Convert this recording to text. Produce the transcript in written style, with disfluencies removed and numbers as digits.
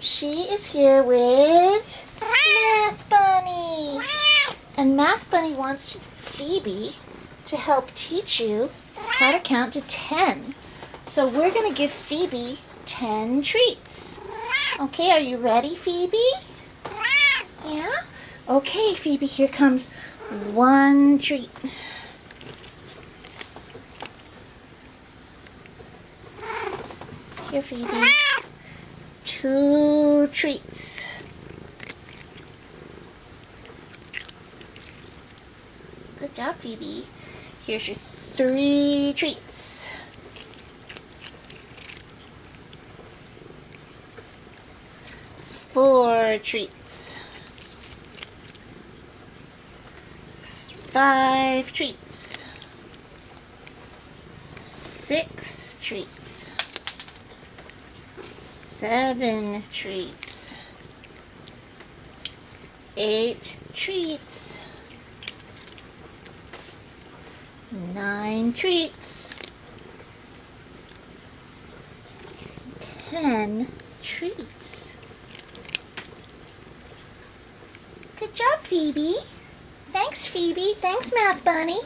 She is here with Math Bunny. And Math Bunny wants Phoebe to help teach you how to count to 10. So we're going to give Phoebe 10 treats. Okay, are you ready, Phoebe? Yeah? Okay, Phoebe, here comes one treat. Here, Phoebe. 2 treats. Good job, Phoebe. Here's your 3 treats. 4 treats. 5 treats. 6 treats. 7 treats. 8 treats. 9 treats. 10 treats. Good job, Phoebe. Thanks, Phoebe. Thanks, Math Bunny.